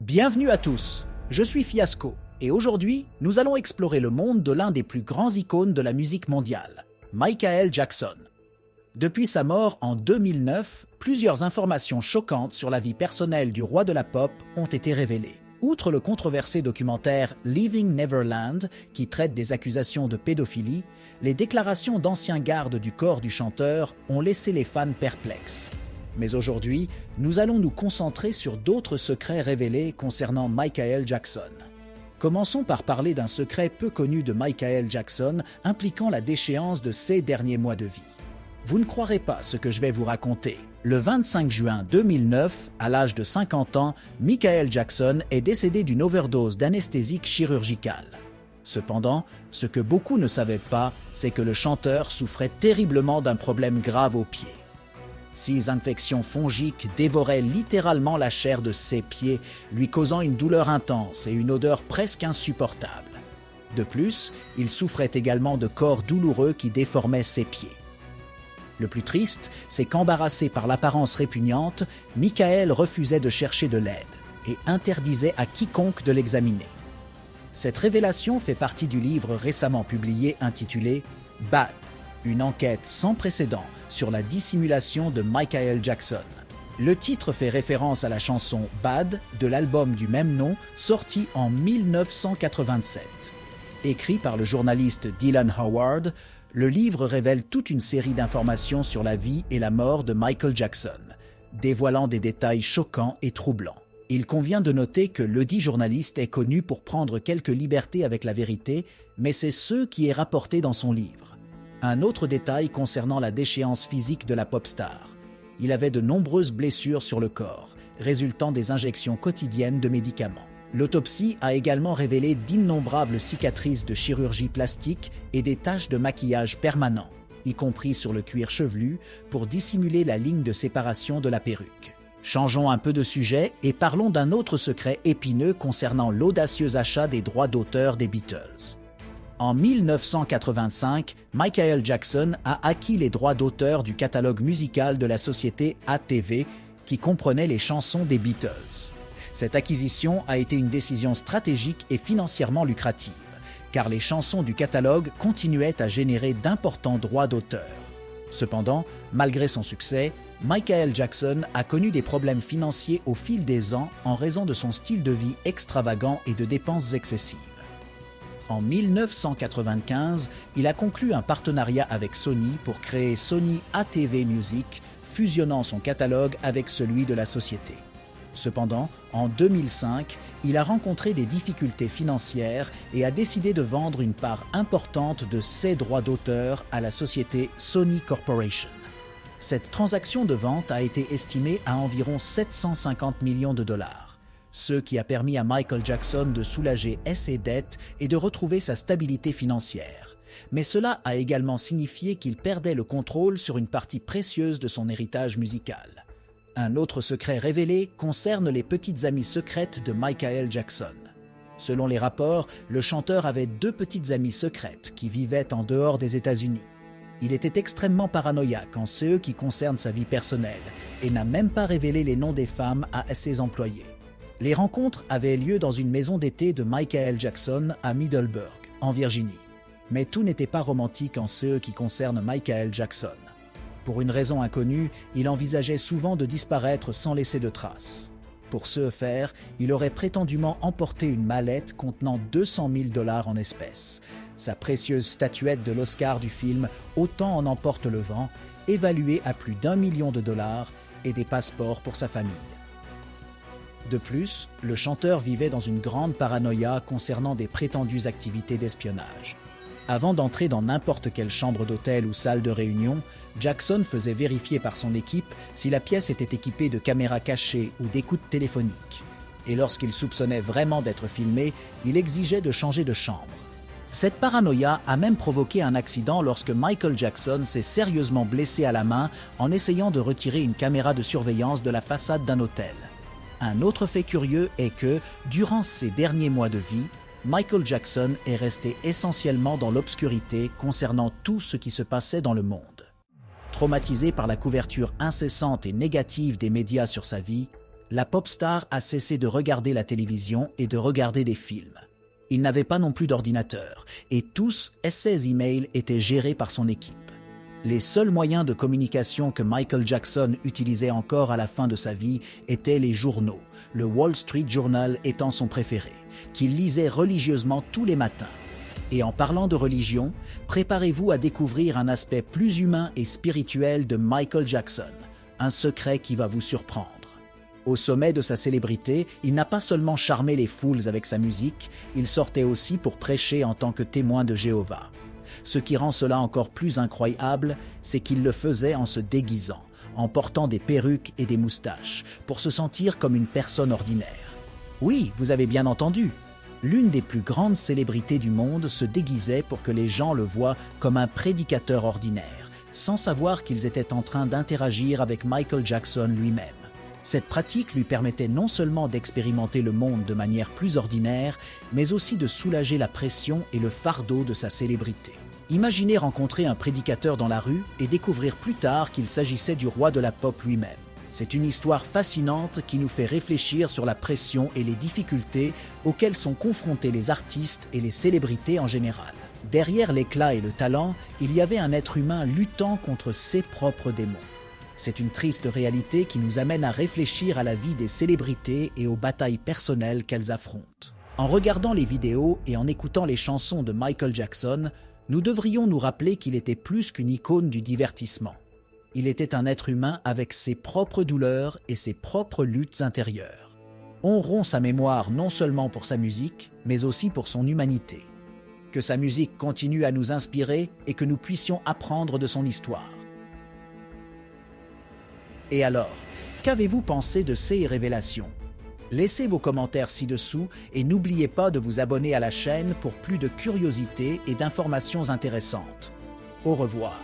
Bienvenue à tous, je suis Fiasco et aujourd'hui, nous allons explorer le monde de l'un des plus grands icônes de la musique mondiale, Michael Jackson. Depuis sa mort en 2009, plusieurs informations choquantes sur la vie personnelle du roi de la pop ont été révélées. Outre le controversé documentaire Leaving Neverland, qui traite des accusations de pédophilie, les déclarations d'anciens gardes du corps du chanteur ont laissé les fans perplexes. Mais aujourd'hui, nous allons nous concentrer sur d'autres secrets révélés concernant Michael Jackson. Commençons par parler d'un secret peu connu de Michael Jackson impliquant la déchéance de ses derniers mois de vie. Vous ne croirez pas ce que je vais vous raconter. Le 25 juin 2009, à l'âge de 50 ans, Michael Jackson est décédé d'une overdose d'anesthésique chirurgicale. Cependant, ce que beaucoup ne savaient pas, c'est que le chanteur souffrait terriblement d'un problème grave aux pieds. 6 infections fongiques dévoraient littéralement la chair de ses pieds, lui causant une douleur intense et une odeur presque insupportable. De plus, il souffrait également de corps douloureux qui déformaient ses pieds. Le plus triste, c'est qu'embarrassé par l'apparence répugnante, Michael refusait de chercher de l'aide et interdisait à quiconque de l'examiner. Cette révélation fait partie du livre récemment publié intitulé « Bad », une enquête sans précédent sur la dissimulation de Michael Jackson. Le titre fait référence à la chanson « Bad » de l'album du même nom sorti en 1987. Écrit par le journaliste Dylan Howard, le livre révèle toute une série d'informations sur la vie et la mort de Michael Jackson, dévoilant des détails choquants et troublants. Il convient de noter que ledit journaliste est connu pour prendre quelques libertés avec la vérité, mais c'est ce qui est rapporté dans son livre. Un autre détail concernant la déchéance physique de la pop star. Il avait de nombreuses blessures sur le corps, résultant des injections quotidiennes de médicaments. L'autopsie a également révélé d'innombrables cicatrices de chirurgie plastique et des taches de maquillage permanents, y compris sur le cuir chevelu, pour dissimuler la ligne de séparation de la perruque. Changeons un peu de sujet et parlons d'un autre secret épineux concernant l'audacieux achat des droits d'auteur des Beatles. En 1985, Michael Jackson a acquis les droits d'auteur du catalogue musical de la société ATV qui comprenait les chansons des Beatles. Cette acquisition a été une décision stratégique et financièrement lucrative, car les chansons du catalogue continuaient à générer d'importants droits d'auteur. Cependant, malgré son succès, Michael Jackson a connu des problèmes financiers au fil des ans en raison de son style de vie extravagant et de dépenses excessives. En 1995, il a conclu un partenariat avec Sony pour créer Sony ATV Music, fusionnant son catalogue avec celui de la société. Cependant, en 2005, il a rencontré des difficultés financières et a décidé de vendre une part importante de ses droits d'auteur à la société Sony Corporation. Cette transaction de vente a été estimée à environ 750 millions de dollars, ce qui a permis à Michael Jackson de soulager ses dettes et de retrouver sa stabilité financière. Mais cela a également signifié qu'il perdait le contrôle sur une partie précieuse de son héritage musical. Un autre secret révélé concerne les petites amies secrètes de Michael Jackson. Selon les rapports, le chanteur avait 2 petites amies secrètes qui vivaient en dehors des États-Unis. Il était extrêmement paranoïaque en ce qui concerne sa vie personnelle et n'a même pas révélé les noms des femmes à ses employés. Les rencontres avaient lieu dans une maison d'été de Michael Jackson à Middleburg, en Virginie. Mais tout n'était pas romantique en ce qui concerne Michael Jackson. Pour une raison inconnue, il envisageait souvent de disparaître sans laisser de traces. Pour ce faire, il aurait prétendument emporté une mallette contenant 200 000 $ en espèces, sa précieuse statuette de l'Oscar du film « Autant en emporte le vent », évaluée à plus d'1 million de dollars, et des passeports pour sa famille. De plus, le chanteur vivait dans une grande paranoïa concernant des prétendues activités d'espionnage. Avant d'entrer dans n'importe quelle chambre d'hôtel ou salle de réunion, Jackson faisait vérifier par son équipe si la pièce était équipée de caméras cachées ou d'écoutes téléphoniques. Et lorsqu'il soupçonnait vraiment d'être filmé, il exigeait de changer de chambre. Cette paranoïa a même provoqué un accident lorsque Michael Jackson s'est sérieusement blessé à la main en essayant de retirer une caméra de surveillance de la façade d'un hôtel. Un autre fait curieux est que, durant ses derniers mois de vie, Michael Jackson est resté essentiellement dans l'obscurité concernant tout ce qui se passait dans le monde. Traumatisé par la couverture incessante et négative des médias sur sa vie, la pop star a cessé de regarder la télévision et de regarder des films. Il n'avait pas non plus d'ordinateur, et tous ses emails étaient gérés par son équipe. Les seuls moyens de communication que Michael Jackson utilisait encore à la fin de sa vie étaient les journaux, le Wall Street Journal étant son préféré, qu'il lisait religieusement tous les matins. Et en parlant de religion, préparez-vous à découvrir un aspect plus humain et spirituel de Michael Jackson, un secret qui va vous surprendre. Au sommet de sa célébrité, il n'a pas seulement charmé les foules avec sa musique, il sortait aussi pour prêcher en tant que témoin de Jéhovah. Ce qui rend cela encore plus incroyable, c'est qu'il le faisait en se déguisant, en portant des perruques et des moustaches, pour se sentir comme une personne ordinaire. Oui, vous avez bien entendu, l'une des plus grandes célébrités du monde se déguisait pour que les gens le voient comme un prédicateur ordinaire, sans savoir qu'ils étaient en train d'interagir avec Michael Jackson lui-même. Cette pratique lui permettait non seulement d'expérimenter le monde de manière plus ordinaire, mais aussi de soulager la pression et le fardeau de sa célébrité. Imaginez rencontrer un prédicateur dans la rue et découvrir plus tard qu'il s'agissait du roi de la pop lui-même. C'est une histoire fascinante qui nous fait réfléchir sur la pression et les difficultés auxquelles sont confrontés les artistes et les célébrités en général. Derrière l'éclat et le talent, il y avait un être humain luttant contre ses propres démons. C'est une triste réalité qui nous amène à réfléchir à la vie des célébrités et aux batailles personnelles qu'elles affrontent. En regardant les vidéos et en écoutant les chansons de Michael Jackson, nous devrions nous rappeler qu'il était plus qu'une icône du divertissement. Il était un être humain avec ses propres douleurs et ses propres luttes intérieures. Honrons sa mémoire non seulement pour sa musique, mais aussi pour son humanité. Que sa musique continue à nous inspirer et que nous puissions apprendre de son histoire. Et alors, qu'avez-vous pensé de ces révélations ? Laissez vos commentaires ci-dessous et n'oubliez pas de vous abonner à la chaîne pour plus de curiosités et d'informations intéressantes. Au revoir.